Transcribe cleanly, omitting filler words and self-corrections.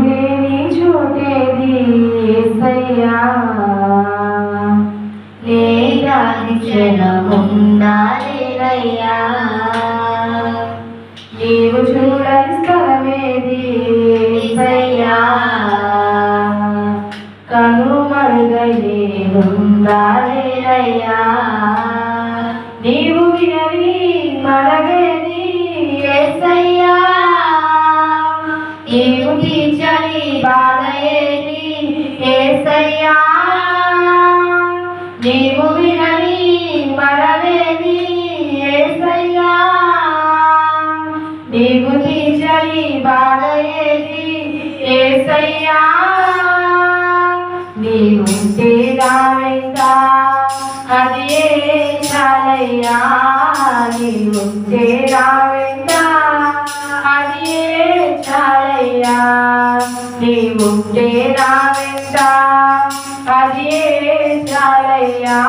లేని చోటేది యేసయ్యా లేదాని క్షణముండాలేనయ్యా నీవు చూడని స్థలమేది యేసయ్యా కనుమరుగైనేనుండాలేనయ్యా నీవు వినని మనవేది యేసయ్యా నీవు తీర్చని బాధ ఏది యేసయ్యా నీవు వినని మనవేది యేసయ్యా నీవు తీర్చని బాధ ఏది యేసయ్యా నీవుంటే నా వెంట అది చాలయ్యా నీవుంటే నా వెంట అది చాలయ్యా నీవుంటే నా వెంట అది చాలయ్యా